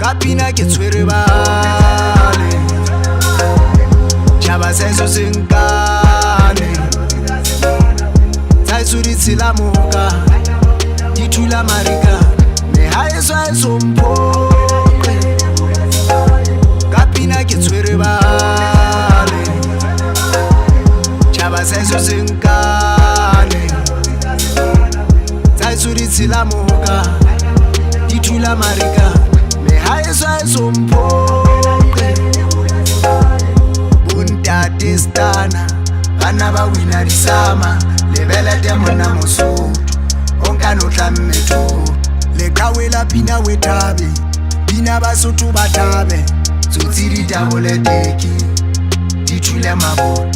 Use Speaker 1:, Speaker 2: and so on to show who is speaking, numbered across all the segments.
Speaker 1: Kapina ke tshwere Bahale Tjhaba seso senkane Tsaitsu di tshela moka Di thula marika Mehaeswa e somphoqe Kapina ke tshwere Bahale Tjhaba seso senkane Tsaitsu di tshela moka Di thula marika Mehaeswa e somphoqe Buntate stana Bana ba wina disama Lebelete mona Mosotho Onka no tlamme thu Lekawe la pina we tabe Bina Basotho ba tabe Tsotsi di tabole teki Di thule mabo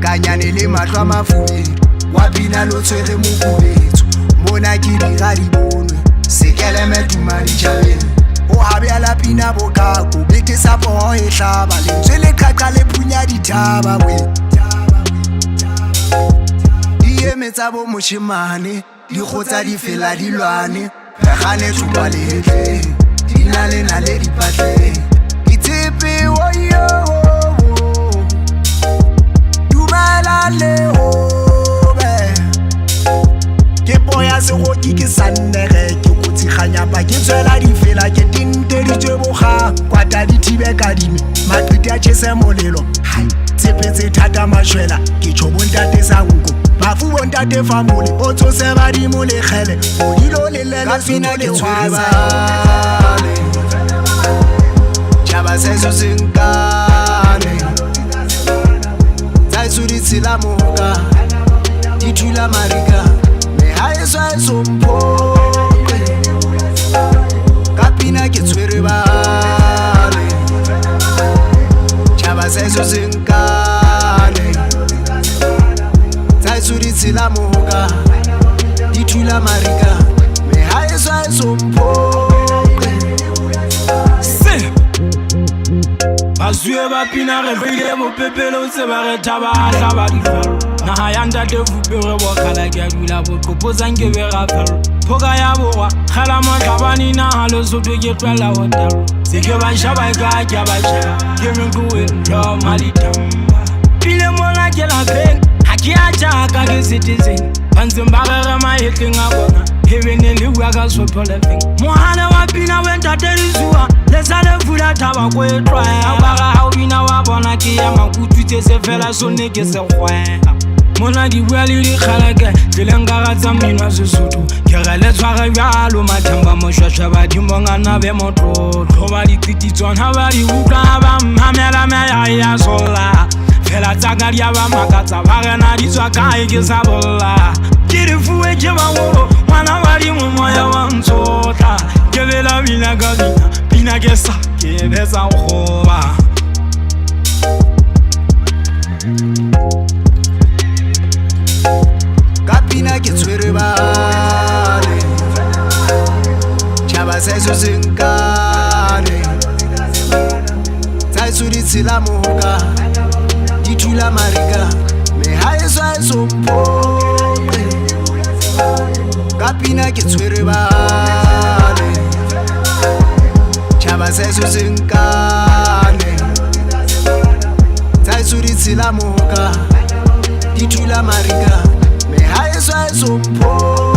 Speaker 1: Kanyane le matlo a mafubedu Wa pina lo tshwere mokubetso Mona ke dira di bonwe Sekele metuma di tjhabeng O habe a la pina bokako Bete sa poho e hlaba Lentswe le qaqa le phunya dithaba we Di emetsa bo moshemane Di kgotsa di fela di lwane Pegane thupa lehetle Di na le dipatle Itshepe woyo Dumela le hobe Ke poya segoki ke Sannere Ke kotsi kganyapa ke tswela di fela Ke tinte di tse boga Kwata di thibe ka dime Maqiti a tjhese molelo Tshepetse thata mashwela Ke tjho bontate sa nko Bafu bontate famole O tshose badimo le kgele O dilo le lele Kapina ke tshwere Bahale Tjhaba seso senkane Tsaitsu di tshela moka Di thula marika Mehaeswa e somphoqe Kapina ke tshwere Bahale Tjhaba seso senkane Tsaitsu di tshela moka Di thula marika Mehaeswa e somphoqe
Speaker 2: Basue ba pina re beile mo pepelo se ba re thabahla ba difelo Naha ya ntate vupere bo khala ke a dula bo qopotsa nke be gafelo Phoka ya borwa khala matlabani naha Lesotho ke tlwela hotelo Seke ba shaba e ka ke ba shaba Ke menkuwe lo malitamba Pile mona ke la peng Ha ke a jaka ke citizen Bantseng ba rere mahetleng a bona Hebene le bua ka Sotho le feng Mohale wa pina we ntate Lezua Le sa le fula thaba ko e tlwaela Bara ha o bina wa bona ke ya makutu tse se fela sonne ke se kgwela Mona di bua le dikgaleke Tseleng ka ratsa mmino wa Sesotho Ke re le tshware bjalo mathamba moshwashwa badimo ngana be motlotlo Ba ditititswana ba di utlwa ha ba mmamela meya ya sola Fela tsaka di a ba makatsa ba rena di tswa kae ke sa bolla Ke di fuwe ke bangolo ngwana badimo moya wa ntshotla Ke bela bina ka bina Pina ke sa ke betsa goba
Speaker 1: Kapina ke tshwere Bahale Tjhaba seso senkane Tsaitsu di tshela moka Di thula marika Mehaeswa e somphoqe Kapina ke tshwere Bahale Tjhaba seso senkane Tsaitsu di tshela moka Di thula marika Mehaeswa e somphoqe